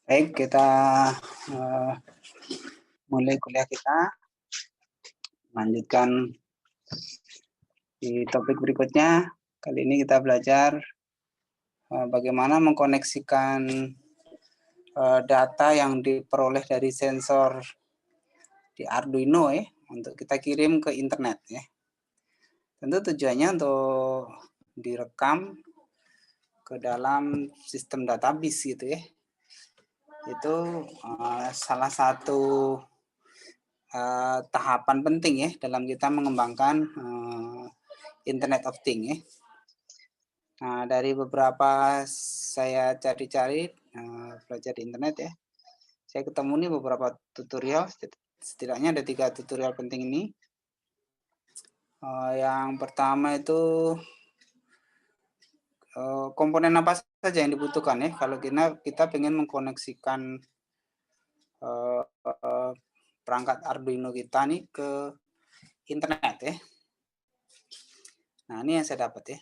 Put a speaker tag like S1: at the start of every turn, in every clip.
S1: Baik, kita mulai kuliah kita. Lanjutkan di topik berikutnya. Kali ini kita belajar bagaimana mengkoneksikan data yang diperoleh dari sensor di Arduino untuk kita kirim ke internet ya. Tentu tujuannya untuk direkam ke dalam sistem database gitu ya. Itu salah satu tahapan penting ya dalam kita mengembangkan Internet of Things ya. Nah, dari beberapa saya cari-cari belajar di internet ya, saya ketemu nih beberapa tutorial, setidaknya ada 3 tutorial penting ini. Yang pertama itu komponen apa saja yang dibutuhkan ya kalau kita ingin mengkoneksikan perangkat Arduino kita nih ke internet ya. Nah, ini yang saya dapat ya.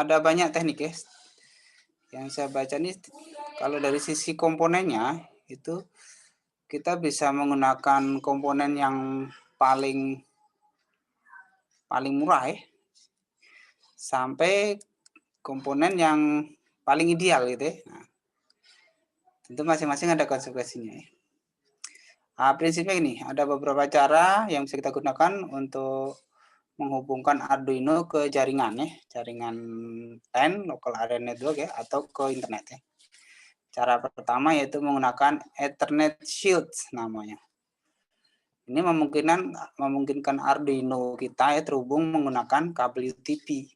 S1: Ada banyak teknik ya. Yang saya baca nih, kalau dari sisi komponennya itu kita bisa menggunakan komponen yang paling murah ya, sampai komponen yang paling ideal gitu ya. Nah, tentu masing-masing ada konsekuensinya ya. Nah, prinsipnya ini ada beberapa cara yang bisa kita gunakan untuk menghubungkan Arduino ke jaringan ya, jaringan LAN, local area network ya, atau ke internet ya. Cara pertama yaitu menggunakan Ethernet Shield namanya. Ini memungkinkan Arduino kita ya terhubung menggunakan kabel UTP.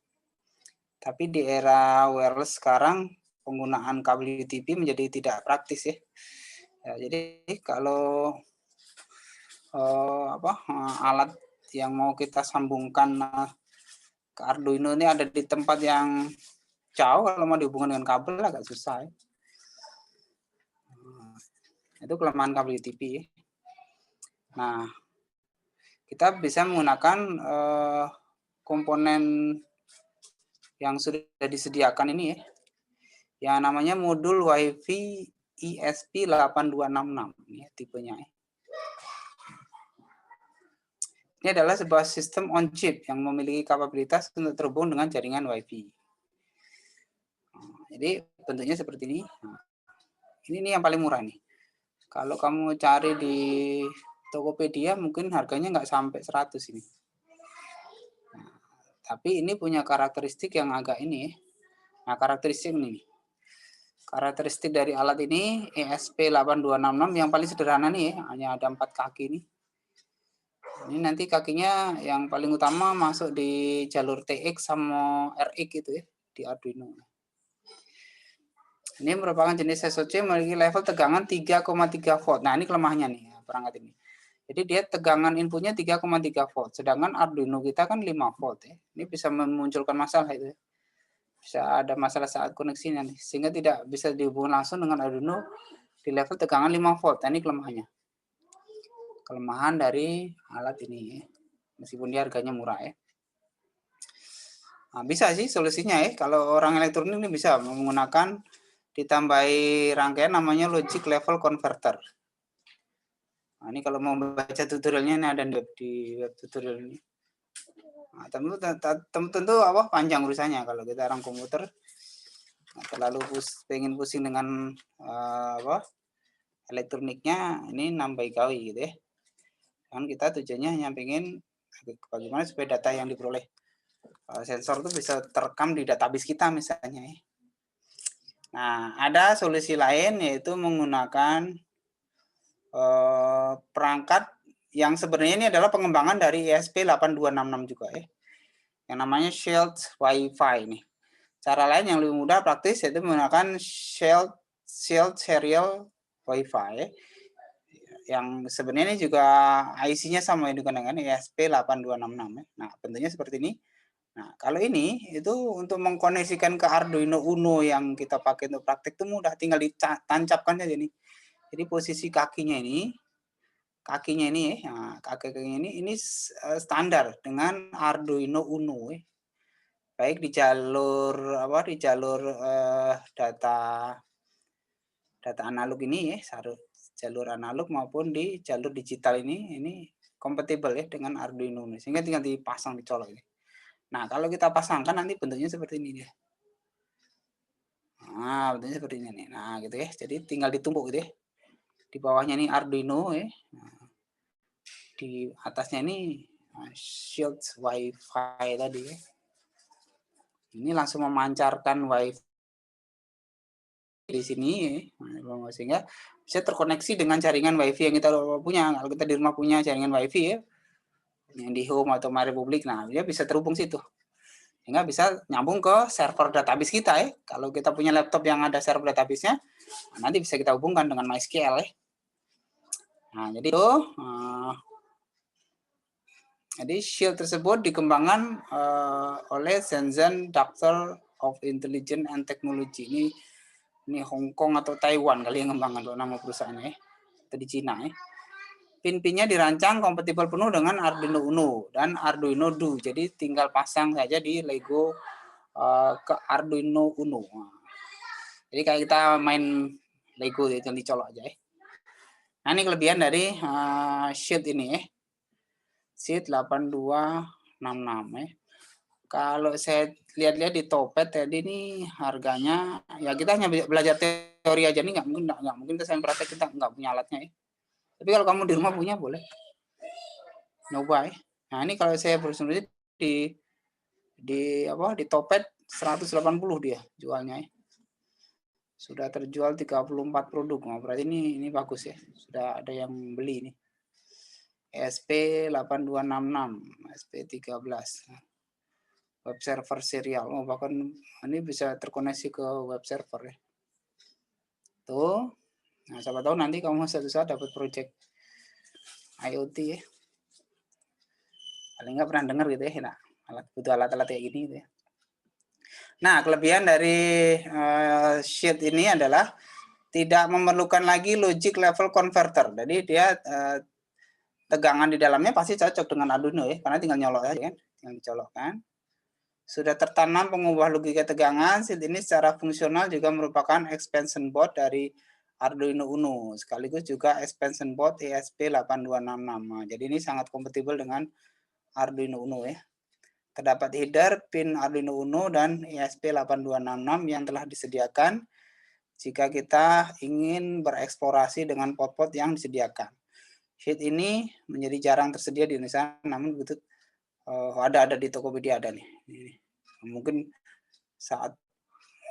S1: Tapi di era wireless sekarang penggunaan kabel UTP menjadi tidak praktis ya. Jadi kalau alat yang mau kita sambungkan ke Arduino ini ada di tempat yang jauh, kalau mau dihubungkan dengan kabel agak susah ya. Itu kelemahan kabel UTP ya. Nah, kita bisa menggunakan komponen yang sudah disediakan ini ya, yang namanya modul WiFi ESP8266 ini ya, tipenya ya. Ini adalah sebuah sistem on chip yang memiliki kapabilitas untuk terhubung dengan jaringan WiFi. Jadi bentuknya seperti ini. Ini yang paling murah nih. Kalau kamu cari di Tokopedia mungkin harganya nggak sampai 100 ini. Nah, tapi ini punya karakteristik yang agak ini. Nah, karakteristik ini. Karakteristik dari alat ini ESP8266 yang paling sederhana nih, hanya ada 4 kaki nih. Ini nanti kakinya yang paling utama masuk di jalur TX sama RX gitu ya, di Arduino. Ini merupakan jenis SOC memiliki level tegangan 3,3 volt. Nah, ini kelemahannya nih perangkat ini. Jadi dia tegangan inputnya 3,3 volt, sedangkan Arduino kita kan 5 volt ya. Ini bisa memunculkan masalah itu ya. Bisa ada masalah saat koneksinya nih, sehingga tidak bisa dihubungkan langsung dengan Arduino di level tegangan 5 volt. Nah, ini kelemahannya. Kelemahan dari alat ini ya. Meskipun dia harganya murah ya. Nah, bisa sih solusinya ya. Kalau orang elektronik ini bisa menggunakan ditambahi rangkaian namanya logic level converter. Nah, ini kalau mau baca tutorialnya ini ada di web tutorial ini. Nah, tentu apa panjang urusannya kalau kita orang komputer. Nah, terlalu pengen pusing dengan elektroniknya, ini nambah gawe gitu ya. Kan kita tujuannya hanya pengen bagaimana supaya data yang diperoleh sensor itu bisa terekam di database kita misalnya ya. Nah, ada solusi lain yaitu menggunakan perangkat yang sebenarnya ini adalah pengembangan dari ESP8266 juga ya, yang namanya Shared Wi-Fi nih. Cara lain yang lebih mudah praktis yaitu menggunakan Shared Serial Wi-Fi ya, yang sebenarnya ini juga IC-nya sama dengan ESP8266 ya. Nah, bentuknya seperti ini. Nah, kalau ini itu untuk mengkoneksikan ke Arduino Uno yang kita pakai untuk praktik itu mudah, tinggal ditancapkan saja nih. Jadi posisi kakinya ini nah, kaki ini standar dengan Arduino Uno. baik di jalur data analog ini ya, jalur analog maupun di jalur digital ini kompatibel ya dengan Arduino ini, sehingga tinggal dipasang, dicolok ini. Nah, kalau kita pasangkan nanti bentuknya seperti ini dia. Nah, bentuknya seperti ini nih. Nah, gitu ya. Jadi tinggal ditumpuk gitu ya. Di bawahnya ini Arduino ya. Nah, di atasnya ini Shield WiFi tadi ya. Ini langsung memancarkan WiFi di sini ya. Sehingga bisa terkoneksi dengan jaringan WiFi yang kita punya. Kalau kita di rumah punya jaringan WiFi ya, yang di home atau My Republic, nah dia bisa terhubung situ. Sehingga bisa nyambung ke server database kita ya. Kalau kita punya laptop yang ada server database-nya, nanti bisa kita hubungkan dengan MySQL ya. Nah, jadi itu jadi Shield tersebut dikembangkan oleh Shenzhen Doctor of Intelligence and Technology. Ini Hong Kong atau Taiwan kali yang ngembangkan nama perusahaannya ya. Itu di Cina ya. Pin-pinnya dirancang kompatibel penuh dengan Arduino Uno dan Arduino Do. Jadi tinggal pasang saja di Lego ke Arduino Uno. Jadi kayak kita main Lego itu yang dicolok aja ya. Nah, ini kelebihan dari Shield ini ya. Shield 8266 ya. Kalau saya lihat-lihat di Topet tadi ini harganya ya, kita hanya belajar teori aja nih, nggak mungkin kita praktek, kita nggak punya alatnya ya. Tapi kalau kamu di rumah punya boleh nyoba ya. Nah, ini kalau saya berusaha di Topet 180 dia jualnya ya. Sudah terjual 34 produk. Nah, berarti ini bagus ya. Sudah ada yang beli ini. SP8266, SP13. Web server serial. Oh, bahkan ini bisa terkoneksi ke web server ya. Tuh. Nah, siapa tahu nanti kamu suatu saat dapat project IoT ya. Paling nggak pernah dengar gitu ya. Nah, butuh alat-alat kayak gini gitu ya. Nah, kelebihan dari Shield ini adalah tidak memerlukan lagi logic level converter. Jadi dia tegangan di dalamnya pasti cocok dengan Arduino ya, karena tinggal nyolok aja kan, tinggal dicolokkan. Sudah tertanam pengubah logika tegangan. Shield ini secara fungsional juga merupakan expansion board dari Arduino Uno, sekaligus juga expansion board ESP8266. Nah, jadi ini sangat kompatibel dengan Arduino Uno ya. Terdapat header pin Arduino Uno dan ESP8266 yang telah disediakan jika kita ingin bereksplorasi dengan pot-pot yang disediakan. Sheet ini menjadi jarang tersedia di Indonesia, namun begitu ada di Tokopedia ada nih. Mungkin saat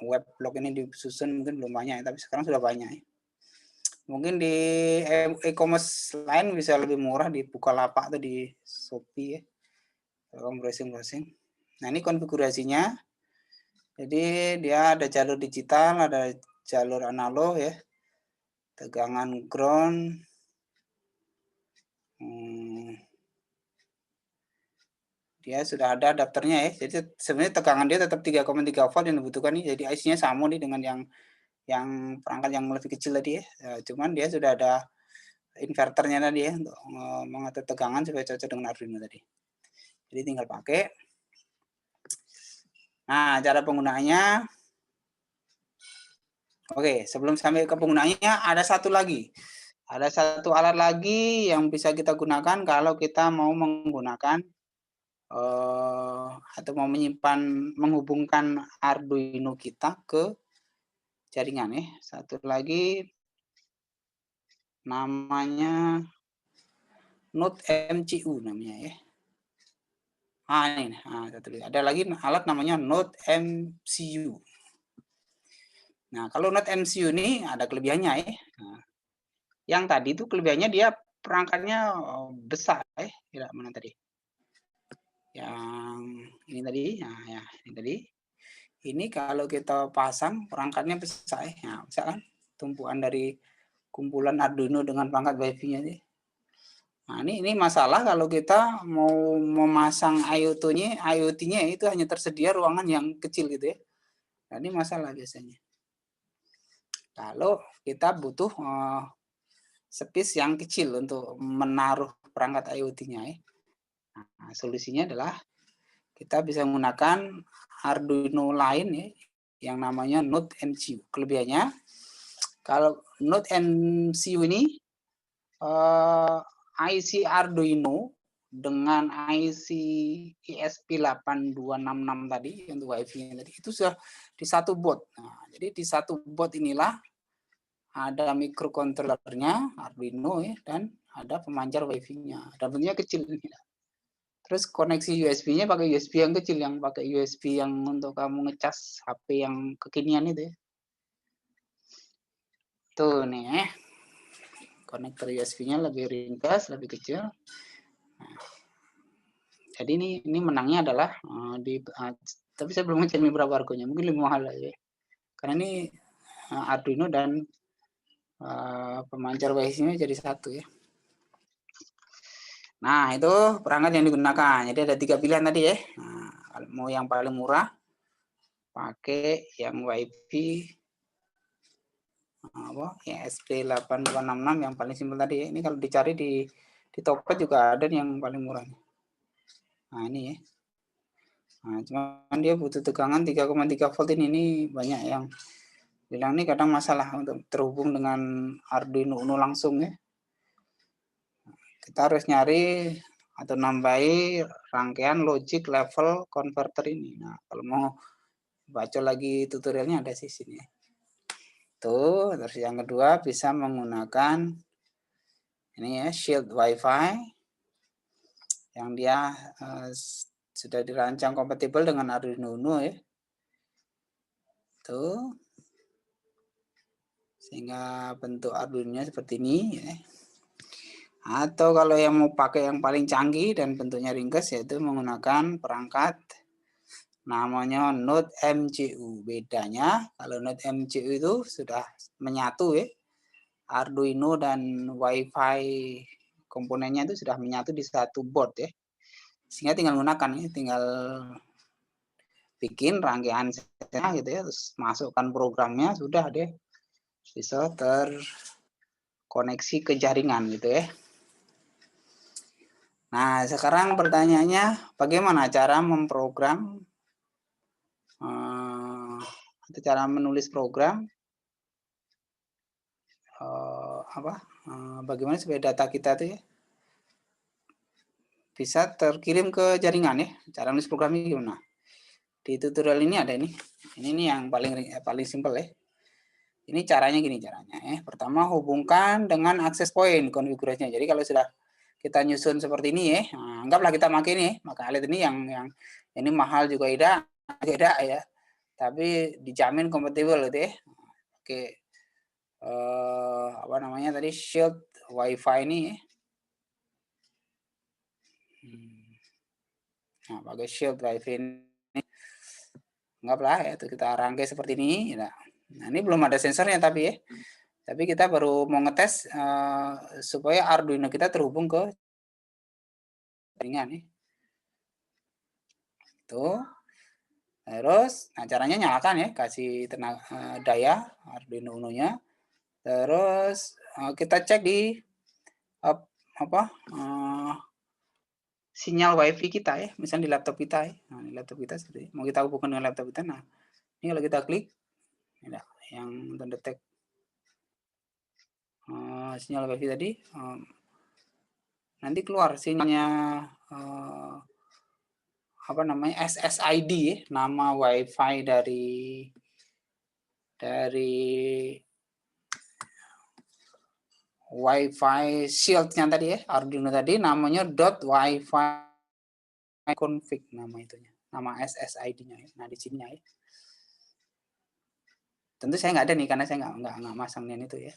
S1: web blog ini disusun mungkin belum banyak, tapi sekarang sudah banyak. Mungkin di e-commerce lain bisa lebih murah di Bukalapak atau di Shopee ya. Kalau browsing. Nah, ini konfigurasinya. Jadi dia ada jalur digital, ada jalur analog ya. Tegangan ground. Dia sudah ada adapternya ya. Jadi sebenarnya tegangan dia tetap 3,3 volt yang dibutuhkan nih. Jadi IC-nya sama nih dengan yang perangkat yang lebih kecil tadi ya. Cuman dia sudah ada inverternya tadi ya untuk mengatur tegangan supaya cocok dengan Arduino tadi. Jadi tinggal pakai. Nah, cara penggunaannya. Oke, sebelum sampai ke penggunaannya ada satu lagi. Ada satu alat lagi yang bisa kita gunakan kalau kita mau menggunakan atau mau menghubungkan Arduino kita ke jaringan ya. Satu lagi namanya Node MCU namanya ya. Ini ada lagi alat namanya Node MCU. Nah, kalau Node MCU ini ada kelebihannya ya. Nah, yang tadi itu kelebihannya dia perangkatnya besar ya. Tidak mana tadi? Yang ini tadi, nah ya ini tadi. Ini kalau kita pasang perangkatnya besar ya. Nah, bisa kan? Tumpuan dari kumpulan Arduino dengan perangkat Wi-Fi-nya sih. Nah, ini masalah kalau kita mau memasang IoT-nya itu hanya tersedia ruangan yang kecil gitu ya. Nah, ini masalah biasanya. Kalau kita butuh space yang kecil untuk menaruh perangkat IoT-nya ya. Nah, solusinya adalah kita bisa menggunakan Arduino lain ya, yang namanya Node MCU. Kelebihannya, kalau Node MCU ini IC Arduino dengan IC ESP8266 tadi untuk WiFi tadi itu sudah di satu board. Nah, jadi di satu board inilah ada microcontrollernya Arduino ya, dan ada pemancar WiFi-nya. Dan bentuknya kecil ini. Terus koneksi USB-nya pakai USB yang kecil, yang pakai USB yang untuk kamu ngecas HP yang kekinian itu ya. Tuh nih ya. Konektor USB-nya lebih ringkas, lebih kecil. Nah, jadi ini menangnya adalah tapi saya belum ngecek berapa harganya, mungkin lebih mahal ya. Karena ini Arduino dan pemancar WiFi-nya jadi satu ya. Nah, itu perangkat yang digunakan. Jadi ada 3 pilihan tadi ya. Nah, mau yang paling murah, pakai yang WiFi ESP8266 yang paling simpel tadi ya. Ini kalau dicari di Tokped juga ada yang paling murah. Nah, ini ya. Nah, cuman dia butuh tegangan 3,3 volt ini banyak yang bilang ini kadang masalah untuk terhubung dengan Arduino Uno langsung ya. Kita harus nyari atau nambahi rangkaian logic level converter ini. Nah, kalau mau baca lagi tutorialnya ada di sini. Tuh, terus yang kedua bisa menggunakan ini ya, Shield Wi-Fi yang dia sudah dirancang kompatibel dengan Arduino Uno ya. Tuh. Sehingga bentuk Arduino seperti ini ya. Atau kalau yang mau pakai yang paling canggih dan bentuknya ringkas yaitu menggunakan perangkat namanya Node MCU. Bedanya kalau Node MCU itu sudah menyatu ya. Arduino dan Wi-Fi komponennya itu sudah menyatu di satu board ya. Sehingga tinggal menggunakan ya, tinggal bikin rangkaian gitu ya, terus masukkan programnya sudah deh bisa terkoneksi ke jaringan gitu ya. Nah, sekarang pertanyaannya bagaimana cara memprogram atau cara menulis program bagaimana supaya data kita tuh ya bisa terkirim ke jaringan ya. Cara menulis programnya gimana? Di tutorial ini ada ini. Ini yang paling simpel ya. Ini caranya gini caranya ya. Pertama hubungkan dengan access point konfigurasinya. Jadi kalau sudah kita nyusun seperti ini ya, nah, anggaplah kita pakai ini, maka alat ini yang ini mahal juga tidak ya, tapi dijamin kompatibel gitu ya. Oke, apa namanya tadi Shield Wi-Fi ini ya. Nah, pakai Shield Wi-Fi ini, anggaplah ya, itu kita rangkai seperti ini. Nah, ini belum ada sensornya tapi ya, tapi kita baru mau ngetes supaya Arduino kita terhubung ke jaringan nih. Tuh. Terus, nah caranya nyalakan ya, kasih tenaga daya Arduino Uno-nya. Terus kita cek di sinyal WiFi kita ya, misalnya di laptop kita ya. Nah, di laptop kita seperti mau kita hubungkan dengan laptop kita. Nah, ini kalau kita klik, ya, yang mendetek sinyal WiFi tadi, nanti keluar sinyalnya apa namanya SSID ya, nama WiFi dari Wi-Fi Shield-nya tadi ya, Arduino tadi namanya .wifi config nama itunya, nama SSID-nya ya. Nah di sini ya. Tentu saya nggak ada nih karena saya nggak masangnya itu ya.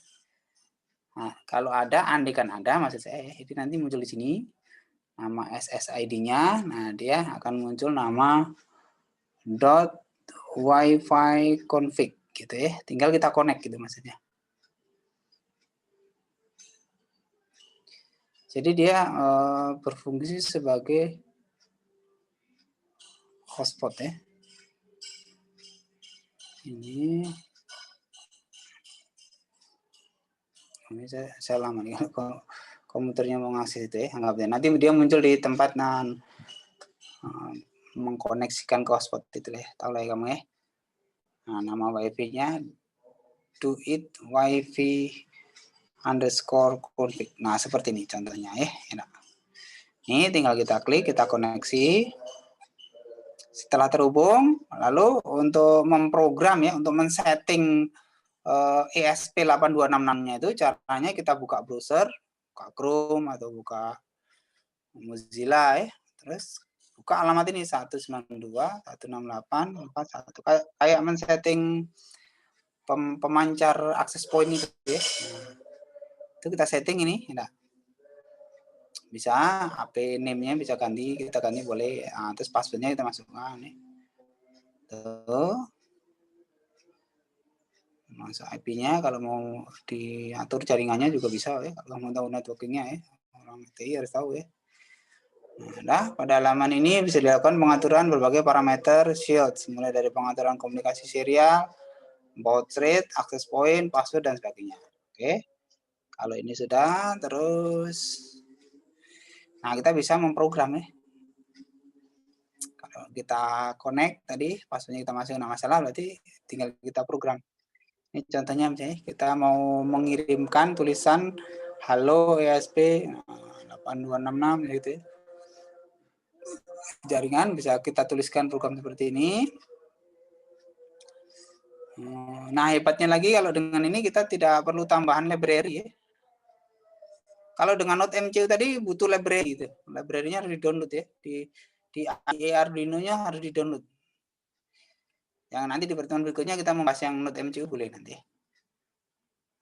S1: Nah kalau ada, andaikan ada maksud saya, itu nanti muncul di sini nama SSID-nya. Nah dia akan muncul nama .wifi config gitu ya. Tinggal kita connect gitu maksudnya. Jadi dia berfungsi sebagai hotspot ya. Ini saya lama nih komputernya mau ngasih itu ya, anggap ya. Nanti dia muncul di tempat mengkoneksikan ke hotspot itu ya, tahu lah ya kamu ya. Nah, nama wifi-nya do it wifi underscore config. Nah, seperti ini contohnya ya. Ini tinggal kita klik, kita koneksi. Setelah terhubung, lalu untuk memprogram ya, untuk men-setting ESP8266-nya itu caranya kita buka browser, buka Chrome atau buka Mozilla ya. Terus buka alamat ini 192.168.4.1 kayak men-setting pemancar akses point itu ya. Itu kita setting ini, ya. Bisa HP name-nya bisa ganti, kita ganti boleh. Nah, terus password-nya kita masukkan nih. Tuh. Masuk IP-nya, kalau mau diatur jaringannya juga bisa ya, kalau mau tahu networking-nya ya. Orang TI harus tahu ya. Nah, pada halaman ini bisa dilakukan pengaturan berbagai parameter shield, mulai dari pengaturan komunikasi serial, baud rate, access point, password, dan sebagainya. Oke, kalau ini sudah, terus, nah kita bisa memprogram ya. Kalau kita connect tadi, passwordnya kita masuk, nggak masalah, berarti tinggal kita program. Ini contohnya misalnya kita mau mengirimkan tulisan halo ESP 8266 gitu ya. Jaringan bisa kita tuliskan program seperti ini. Nah, hebatnya lagi kalau dengan ini kita tidak perlu tambahan library ya. Kalau dengan Node MCU tadi butuh library gitu. Library-nya harus di-download ya. Di Arduino-nya harus di-download. Yang nanti di pertemuan berikutnya kita membahas yang Node MCU boleh nanti.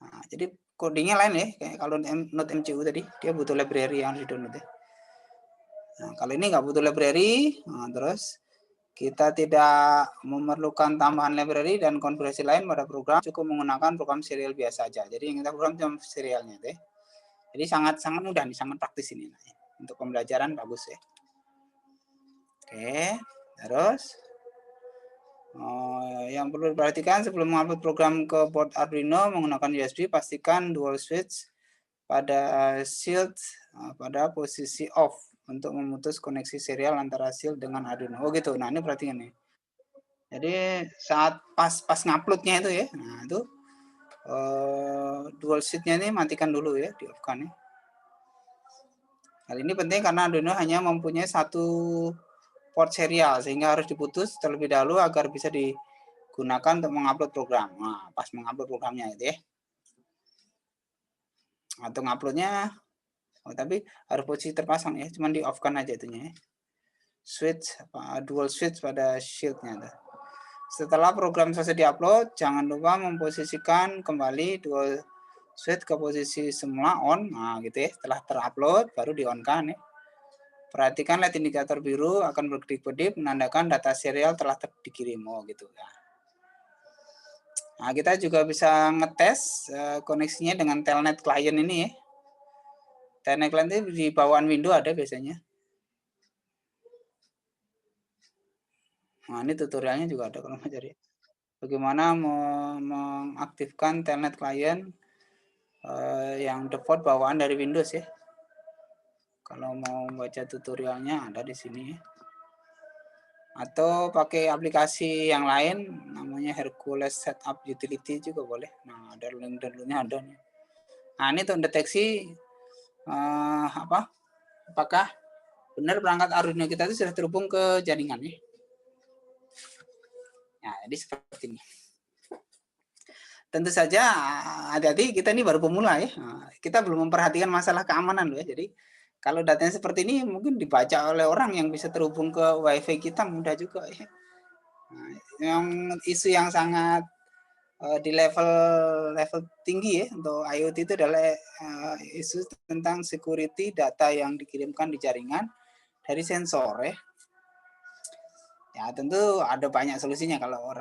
S1: Nah, jadi codingnya lain ya. Kayak kalau Node MCU tadi dia butuh library yang harus di-download ya. Nah, kalau ini nggak butuh library, nah, terus kita tidak memerlukan tambahan library dan konfigurasi lain pada program, cukup menggunakan program serial biasa saja. Jadi yang kita program cuma serialnya deh. Jadi sangat mudah nih, sangat praktis ini. Untuk pembelajaran bagus ya. Oke, terus yang perlu diperhatikan sebelum mengupload program ke board Arduino menggunakan USB, pastikan dual switch pada shield pada posisi off untuk memutus koneksi serial antara shield dengan Arduino. Oh gitu. Nah, ini perhatikan nih. Jadi saat pas nguploadnya itu ya, nah itu dual switch-nya ini matikan dulu ya, di off-kan ya. Hal ini penting karena Arduino hanya mempunyai satu port serial sehingga harus diputus terlebih dahulu agar bisa digunakan untuk mengupload program. Nah, pas mengupload programnya itu ya. Atau nguploadnya, tapi harus posisi terpasang ya, cuman di off-kan aja itunya ya. Switch dual switch pada shield-nya. Setelah program selesai diupload, jangan lupa memposisikan kembali dual switch ke posisi semula on. Nah, gitu ya. Setelah terupload baru di-on-kan ya. Perhatikan LED indikator biru akan berkedip-kedip menandakan data serial telah dikirim. Oh, gitu ya. Nah, kita juga bisa ngetes koneksinya dengan Telnet client ini ya. Telnet client itu di bawaan Windows ada biasanya. Nah, ini tutorialnya juga ada kalau mau cari. Bagaimana mengaktifkan Telnet client yang default bawaan dari Windows ya. Kalau mau baca tutorialnya ada di sini. Atau pakai aplikasi yang lain namanya Hercules Setup Utility juga boleh. Nah, ada link downloadnya ada nih. Nah, ini untuk deteksi apakah benar perangkat Arduino kita itu sudah terhubung ke jaringan ya. Nah, jadi seperti ini. Tentu saja hati-hati, kita ini baru pemula ya. Kita belum memperhatikan masalah keamanan loh ya. Jadi kalau datanya seperti ini mungkin dibaca oleh orang yang bisa terhubung ke WiFi kita mudah juga ya. Nah, yang isu yang sangat di level tinggi ya untuk IoT itu adalah isu tentang security data yang dikirimkan di jaringan dari sensor ya. Ya tentu ada banyak solusinya kalau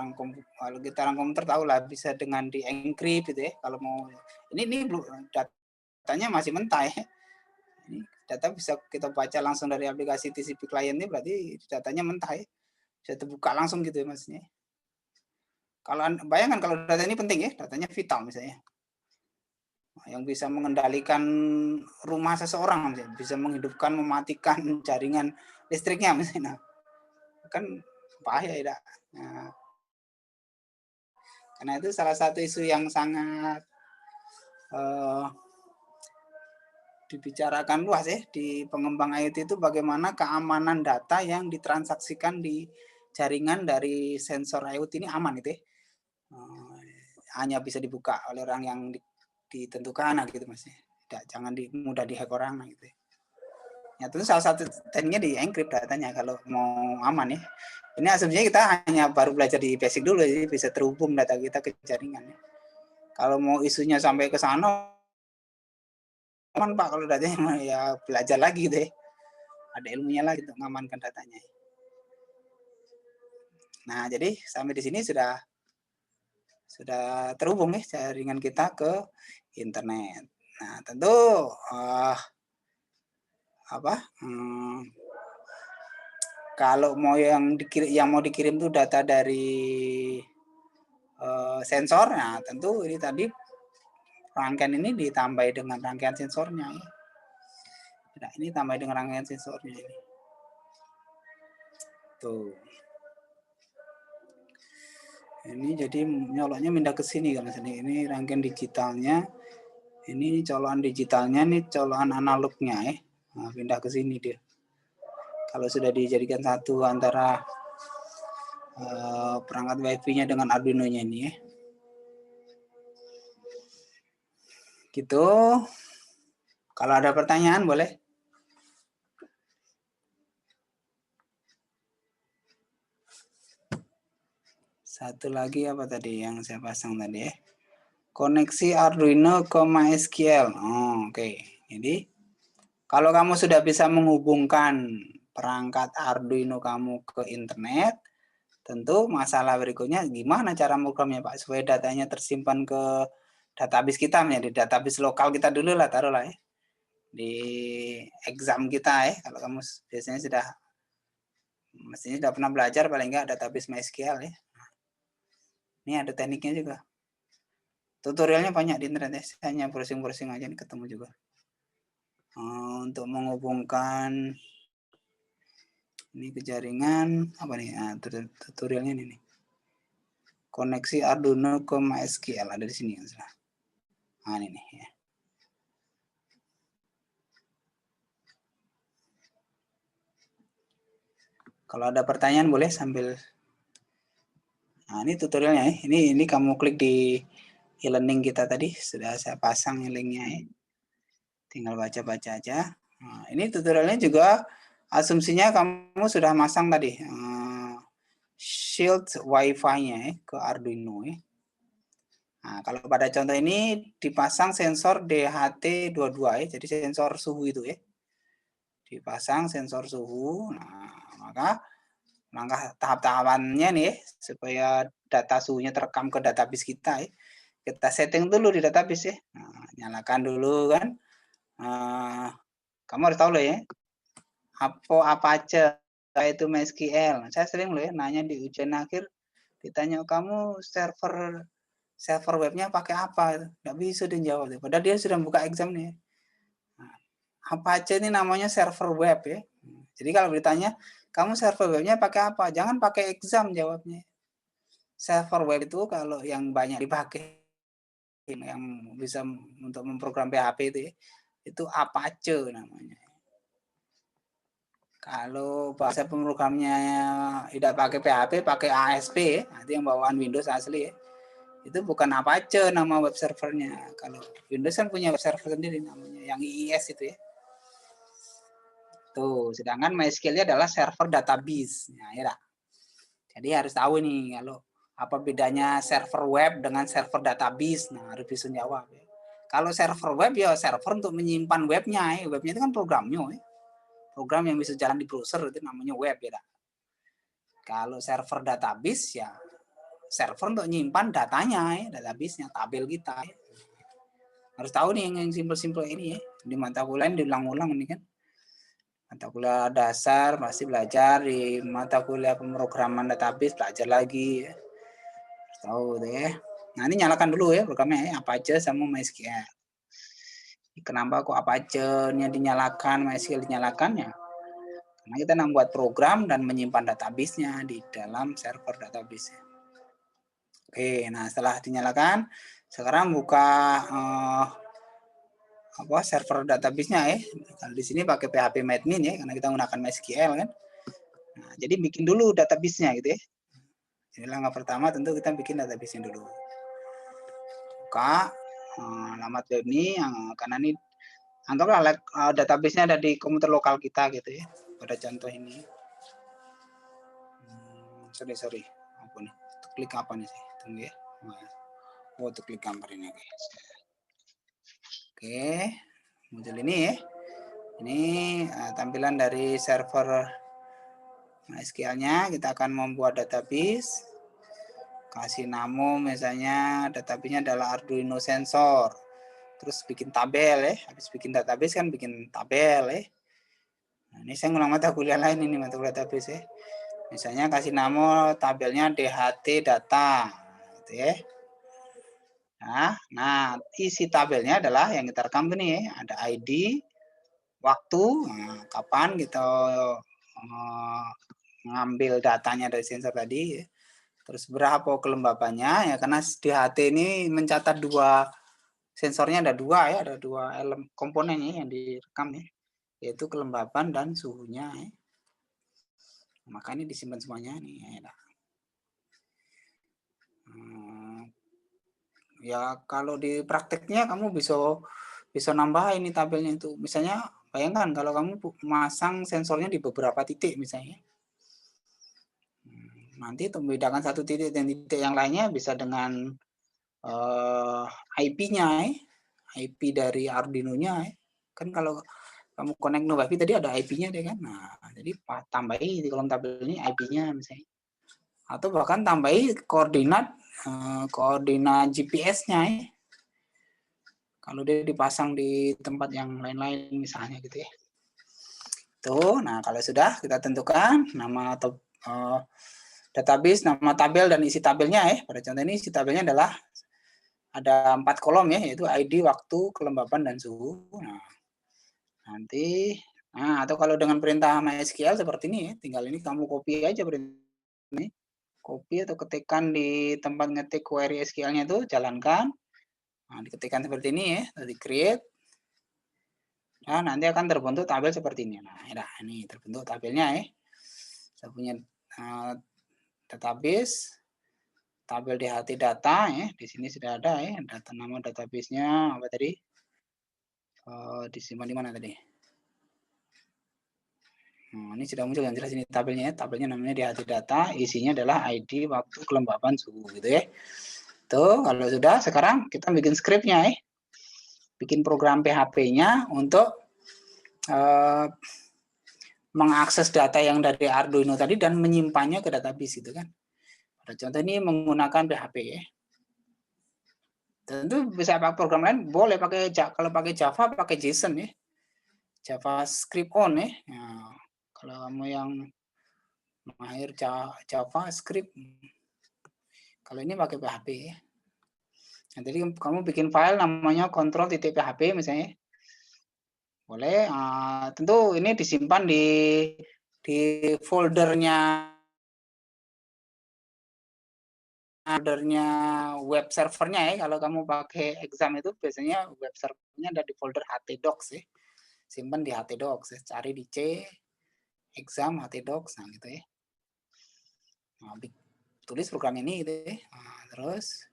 S1: kita orang komputer tahu lah bisa dengan di encrypt gitu ya. Kalau mau ini datanya masih mentah ya. Ini data bisa kita baca langsung dari aplikasi TCP client ini berarti datanya mentah ya. Bisa terbuka langsung gitu ya maksudnya. Kalau bayangkan kalau data ini penting ya, datanya vital misalnya. Yang bisa mengendalikan rumah seseorang misalnya, bisa menghidupkan mematikan jaringan listriknya misalnya. kan bahaya ya. Nah, karena itu salah satu isu yang sangat dibicarakan luas ya di pengembang IoT itu bagaimana keamanan data yang ditransaksikan di jaringan dari sensor IoT ini aman itu ya. Hanya bisa dibuka oleh orang yang ditentukan gitu Mas. Jangan mudah dihack orang gitu. Ya tentu salah satu tekniknya di encrypt datanya kalau mau aman ya. Ini asumsinya kita hanya baru belajar di basic dulu jadi bisa terhubung data kita ke jaringan ya. Kalau mau isunya sampai ke sana aman Pak kalau datanya ya belajar lagi deh. Ada ilmunya lagi untuk mengamankan datanya. Nah, jadi sampai di sini sudah terhubung ya jaringan kita ke internet. Nah, tentu kalau mau yang mau dikirim itu data dari sensor, nah tentu ini tadi rangkaian ini ditambah dengan rangkaian sensornya. Nah, ini tambah dengan rangkaian sensornya ini. Tuh. Ini jadi nyoloknya pindah ke sini kan ini rangkaian digitalnya. Ini colokan digitalnya, nih colokan analognya ya. Nah, pindah ke sini dia. Kalau sudah dijadikan satu antara perangkat WiFi-nya dengan Arduino-nya ini ya. Gitu. Kalau ada pertanyaan boleh. Satu lagi apa tadi yang saya pasang tadi ya? Koneksi Arduino ke MySQL. Oke. Jadi kalau kamu sudah bisa menghubungkan perangkat Arduino kamu ke internet, tentu masalah berikutnya gimana cara programnya Pak supaya datanya tersimpan ke database kita ya, di database lokal kita dulu lah taruhlah ya. Di exam kita ya, kalau kamu biasanya mestinya sudah pernah belajar paling enggak database MySQL ya. Ini ada tekniknya juga. Tutorialnya banyak di internet ya, saya hanya browsing-browsing aja nih ketemu juga. Untuk menghubungkan ini ke jaringan apa nih? Nah, tutorialnya ini nih. Koneksi Arduino ke MySQL ada di sini. Nah, ini nih ya. Kalau ada pertanyaan boleh sambil. Nah, ini tutorialnya ya. Ini kamu klik di e-learning kita tadi sudah saya pasang linknya ya. Tinggal baca-baca aja. Nah, ini tutorialnya juga asumsinya kamu sudah masang tadi shield Wi-Fi-nya ya, ke Arduino ya. Nah, kalau pada contoh ini dipasang sensor DHT22 ya, jadi sensor suhu itu ya. Dipasang sensor suhu. Nah, maka langkah tahap-tahapannya nih ya, supaya data suhunya terekam ke database kita ya. Kita setting dulu di database ya. Nah, nyalakan dulu kan. Kamu harus tahu loh ya. Apa aja itu MySQL. Saya sering loh ya nanya di ujian akhir, ditanya kamu server webnya pakai apa? Nggak bisa dia jawab. Padahal dia sudah buka exam nih. Nah, apa aja ini namanya server web ya. Jadi kalau ditanya, kamu server webnya pakai apa? Jangan pakai exam jawabnya. Server web itu kalau yang banyak dipakai, yang bisa untuk memprogram PHP itu ya, itu Apache namanya. Kalau bahasa pemrogramnya tidak pakai PHP, pakai ASP, nanti yang bawaan Windows asli ya. Itu bukan Apache nama web servernya. Kalau Windows kan punya web server sendiri namanya, yang IIS itu ya. Tuh, sedangkan MySQL-nya adalah server database. Nah, ya. Jadi harus tahu nih kalau apa bedanya server web dengan server database. Nah, harus bisa jawab. Ya. Kalau server web ya server untuk menyimpan webnya. Ya. Webnya itu kan programnya. Ya. Program yang bisa jalan di browser itu namanya web ya. Kalau server database ya server untuk menyimpan datanya, ya, database-nya, tabel kita. Ya. Harus tahu nih yang simpel-simpel ini ya. Di mata kuliah diulang-ulang ini kan. Mata kuliah dasar masih belajar, di mata kuliah pemrograman database belajar lagi ya. Tahu deh. Nah, ini nyalakan dulu ya programnya ya, Apache sama MySQL. Kenapa kok Apache-nya dinyalakan, MySQL dinyalakan ya? Karena kita membuat program dan menyimpan database-nya di dalam server database. Oke, nah setelah dinyalakan, sekarang buka server database-nya ya. Kalau di sini pakai php-admin ya, karena kita menggunakan MySQL kan. Nah, jadi bikin dulu database-nya gitu ya. Jadi langkah pertama tentu kita bikin database-nya dulu. Buka alamat web ini, karena ini anggaplah database-nya ada di komputer lokal kita gitu ya. Pada contoh ini. Sorry. Apa nih? Klik apa nih sih? Tunggu ya. Oh, untuk klik gambar ini guys. Oke, muncul ini ya. Ini tampilan dari server MySQL-nya. Kita akan membuat database. Kasih nama misalnya database-nya adalah Arduino sensor. Terus bikin tabel ya. Habis bikin database kan bikin tabel ya. Nah, ini saya ngulang mata kuliah lain ini mata kuliah database ya. Misalnya kasih nama tabelnya DHT data gitu ya. Nah, isi tabelnya adalah yang kita rekam ini ya. Ada ID, waktu, kapan kita ngambil datanya dari sensor tadi ya. Terus berapa kelembabannya ya, karena DHT ini mencatat sensornya ada dua komponennya yang direkam ya, yaitu kelembaban dan suhunya ya. Maka ini disimpan semuanya nih ya. Ya kalau di prakteknya kamu bisa nambah ini tabelnya itu. Misalnya bayangkan kalau kamu masang sensornya di beberapa titik misalnya. Nanti untuk membedakan satu titik dan titik yang lainnya bisa dengan IP-nya IP dari Arduino-nya kan. Kalau kamu connect no Wi-Fi tadi ada IP-nya deh kan. Nah, jadi tambahi di kolom tabel ini IP-nya misalnya. Atau bahkan tambahi koordinat GPS-nya ya. Kalau dia dipasang di tempat yang lain-lain misalnya gitu ya. Tuh, nah kalau sudah kita tentukan nama atau database, nama tabel dan isi tabelnya ya. Pada contoh ini isi tabelnya adalah ada 4 kolom ya, yaitu ID, waktu, kelembaban dan suhu. Nah, nanti atau kalau dengan perintah MySQL seperti ini ya, tinggal ini kamu copy aja perintah ini. Copy atau ketikkan di tempat ngetik query SQL-nya itu, jalankan. Nah, diketikkan seperti ini ya, di create. Nah, nanti akan terbentuk tabel seperti ini. Nah, ini terbentuk tabelnya ya. Saya punya database, tabel DHT data ya. Di sini sudah ada ya, nama database-nya apa tadi? Disimpan di mana tadi? Nah, ini sudah muncul yang jelas ini tabelnya. Tabelnya namanya DHT data, isinya adalah ID, waktu, kelembaban, suhu gitu ya. Tuh, kalau sudah sekarang kita bikin script-nya ya. Bikin program PHP-nya untuk mengakses data yang dari Arduino tadi dan menyimpannya ke database gitu kan. Pada contoh ini menggunakan PHP ya. Tentu bisa pakai program lain, boleh pakai, kalau pakai Java pakai JSON ya. JavaScript on ya. Nah, kalau kamu yang mahir JavaScript, kalau ini pakai PHP ya. Nah, jadi kamu bikin file namanya control.php misalnya. Boleh, tentu ini disimpan di foldernya web servernya ya. Kalau kamu pakai exam itu biasanya web servernya ada di folder htdocs ya. Simpan di htdocs ya. Cari di C exam htdocs, nah gitu ya. Nah, tulis program ini gitu ya. Nah, terus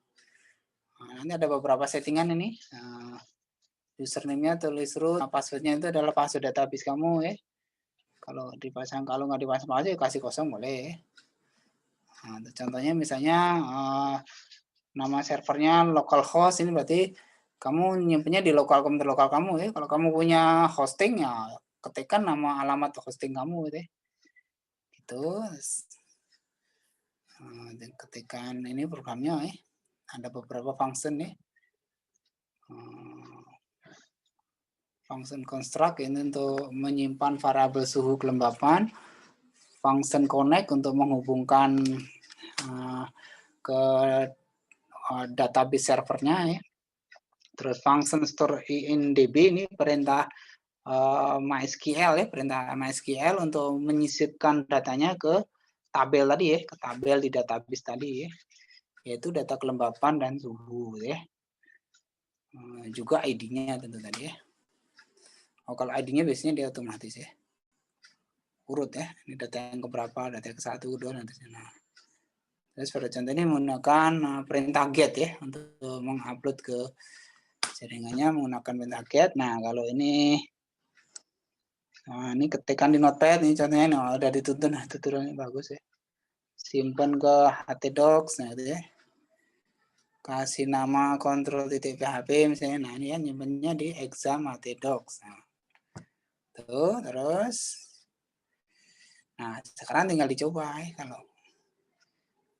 S1: nanti ada beberapa settingan ini. Username-nya tulis root, password-nya itu adalah password database kamu ya. Kalau nggak dipasang aja kasih kosong boleh ya. Nah, contohnya misalnya nama servernya localhost, ini berarti kamu nyimpennya di komputer lokal kamu ya. Kalau kamu punya hosting ya ketikkan nama alamat hosting kamu gitu ya. Gitu. Dan ketikkan ini programnya ya. Ada beberapa function ya. Function construct ini untuk menyimpan variabel suhu kelembapan. Function connect untuk menghubungkan ke database servernya ya. Terus function store in DB ini perintah MySQL ya, perintah MySQL untuk menyisipkan datanya ke tabel tadi ya, ke tabel di database tadi ya, yaitu data kelembapan dan suhu ya. Juga ID-nya tentu tadi ya. Kalau ID-nya biasanya dia otomatis ya. Urut ya, ini data yang keberapa, data yang ke-1, 2, dan seterusnya. Terus pada contoh ini menggunakan perintah get ya, untuk mengupload ke jaringannya menggunakan perintah get. Nah, kalau ini ketikkan di notepad, ini contohnya udah dituntun, tutorialnya bagus ya. Simpan ke htdocs, nah itu ya. Kasih nama control.php misalnya, nah ini ya nyimpannya di exam htdocs. Nah, tuh, terus. Nah, sekarang tinggal dicoba ya, kalau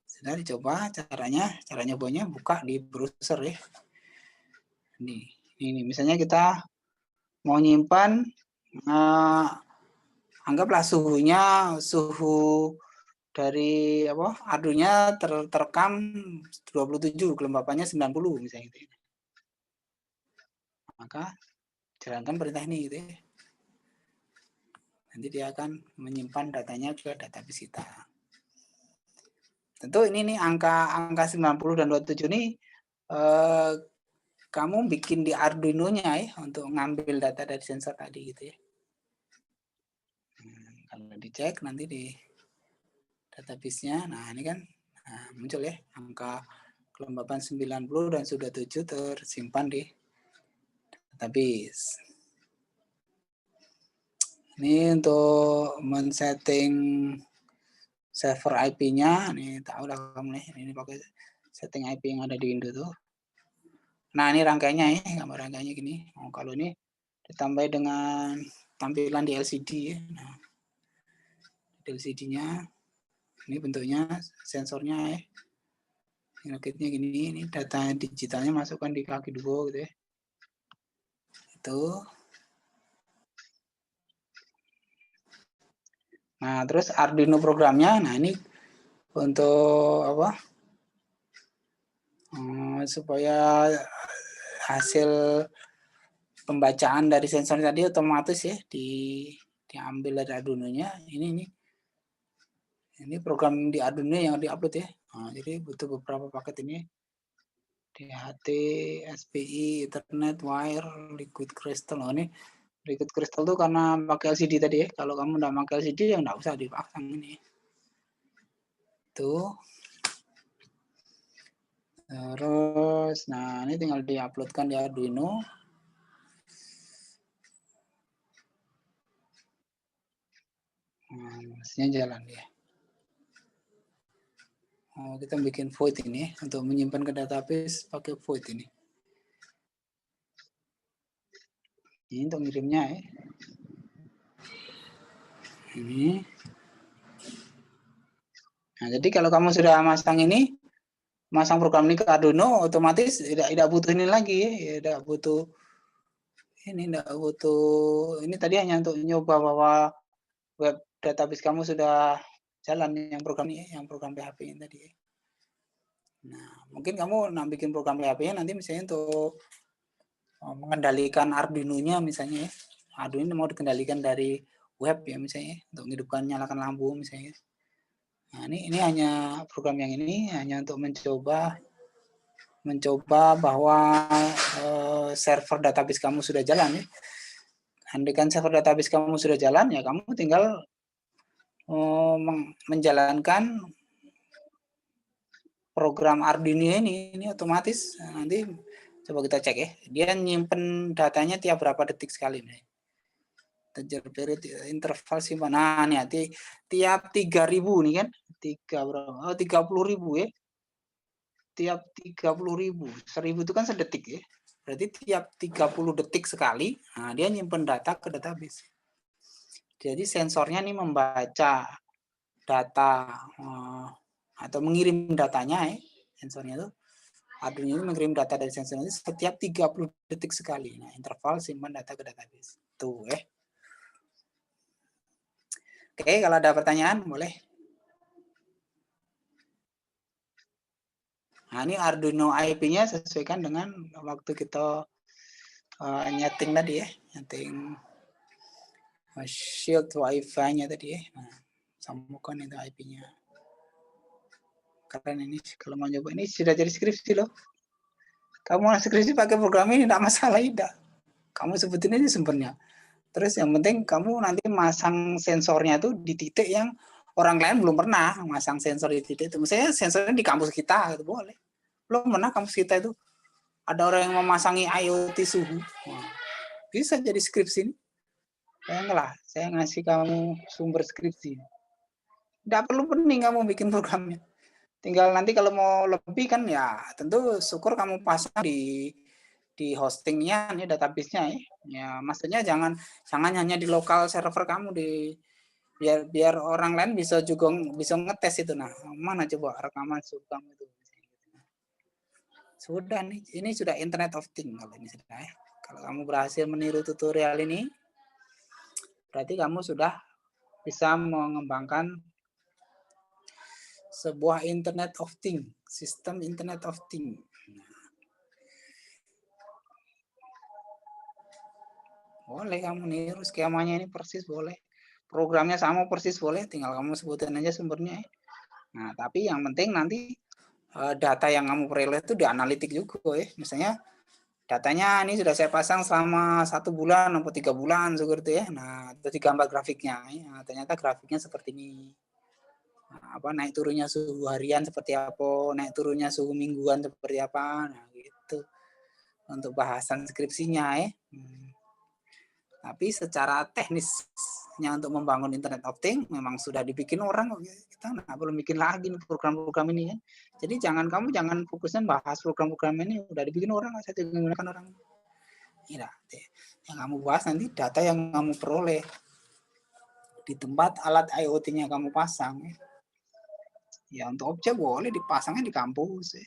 S1: sudah dicoba cara nyobanya buka di browser ya. Ini misalnya kita mau nyimpan anggaplah suhu dari Arduino terekam 27, kelembapannya 90 misalnya gitu. Maka jalankan perintah ini gitu ya. Nanti dia akan menyimpan datanya ke database kita. Tentu ini nih angka 90 dan 27 ini kamu bikin di Arduino-nya ya untuk ngambil data dari sensor tadi gitu ya. Kalau dicek nanti di database-nya, nah ini kan muncul ya angka kelembapan 90 dan sudah 7 tersimpan di database. Ini untuk men-setting server IP-nya, nih tahu lah kamu nih, ini pakai setting IP yang ada di Windows tuh. Nah, ini rangkaiannya ya, gambar rangkaiannya gini. Kalau ini ditambah dengan tampilan di LCD ya. Nah, di LCD-nya ini bentuknya sensornya ya. Rakitnya gini, ini data digitalnya masukkan di kaki dua gitu ya. Itu. Nah, terus Arduino programnya, nah ini untuk apa? Supaya hasil pembacaan dari sensor tadi otomatis ya diambil dari Arduino-nya. Ini program di Arduino yang diupload ya. Nah, jadi butuh beberapa paket ini. DHT, SPI, Ethernet, Wire, Liquid Crystal. Oh, ini Liquid Crystal tuh karena pakai LCD tadi ya. Kalau kamu nggak pakai LCD ya nggak usah dipasang ini. Tuh. Terus, nah ini tinggal diuploadkan di Arduino. Nah, mesinnya jalan ya. Kita bikin void ini untuk menyimpan ke database pakai void ini. Ini untuk ngirimnya ya. Ini. Nah, jadi kalau kamu sudah masang program ini ke Arduino, otomatis tidak butuh ini lagi ya, tidak butuh ini tadi hanya untuk nyoba bahwa web database kamu sudah jalan yang program ini, yang program PHP ini tadi. Nah, mungkin kamu nak bikin program PHP-nya nanti misalnya untuk mengendalikan Arduino-nya misalnya ya. Arduino mau dikendalikan dari web ya misalnya, untuk menghidupkan nyalakan lampu misalnya. Nah, ini hanya program yang ini hanya untuk mencoba bahwa server database kamu sudah jalan ya. Andaikan server database kamu sudah jalan ya kamu tinggal menjalankan program Arduino ini otomatis nanti coba kita cek ya. Dia nyimpen datanya tiap berapa detik sekali nih. Period interval simpanan ya tiap 3.000 nih kan 30.000 ya tiap 30.000 1.000 itu kan sedetik ya berarti tiap 30 detik sekali nah dia nyimpen data ke database jadi sensornya nih membaca data atau mengirim datanya ya sensornya itu Arduino mengirim data dari sensor itu setiap 30 detik sekali nah interval simpan data ke database tuh Oke, kalau ada pertanyaan boleh. Nah, ini Arduino IP-nya sesuaikan dengan waktu kita nyeting tadi ya, nyeting shield wifi-nya tadi ya. Nah, sambungkan itu IP-nya. Keren ini kalau mau coba ini sudah jadi skripsi loh. Kamu mau skripsi pakai program ini tidak masalah, tidak. Kamu sebutin aja sumbernya. Terus yang penting kamu nanti masang sensornya tuh di titik yang orang lain belum pernah masang sensor di titik itu. Misalnya sensornya di kampus kita, gitu boleh. Belum pernah kampus kita itu ada orang yang memasangi IoT suhu. Nah, bisa jadi skripsi ini. Bayanglah, saya ngasih kamu sumber skripsi. Tidak perlu pening kamu bikin programnya. Tinggal nanti kalau mau lebih kan ya tentu syukur kamu pasang di hostingnya, ini database-nya ya. Ya, maksudnya jangan hanya di lokal server kamu biar orang lain bisa juga bisa ngetes itu. Nah, mana coba rekaman suhu kamu itu. Sudah nih, ini sudah Internet of Things kalau ini sudah ya. Kalau kamu berhasil meniru tutorial ini, berarti kamu sudah bisa mengembangkan sebuah Internet of Things, sistem Internet of Things. Boleh kamu niru skemanya ini persis boleh. Programnya sama persis boleh, tinggal kamu sebutin aja sumbernya. Nah, tapi yang penting nanti data yang kamu peroleh itu dianalitik juga ya. Misalnya datanya ini sudah saya pasang selama 1 bulan atau 3 bulan seperti ya. Nah, itu digambar grafiknya. Ya, ternyata grafiknya seperti ini. Nah, naik turunnya suhu harian seperti apa, naik turunnya suhu mingguan seperti apa. Nah, gitu. Untuk bahasan skripsinya ya. Tapi secara teknisnya untuk membangun Internet of Things memang sudah dibikin orang, kita nggak perlu bikin lagi program-program ini ya. Jadi kamu jangan fokusnya bahas program-program ini udah dibikin orang, saya menggunakan orang. Tidak, yang kamu bahas nanti data yang kamu peroleh di tempat alat IoT-nya kamu pasang. Ya untuk objek boleh dipasangnya di kampus.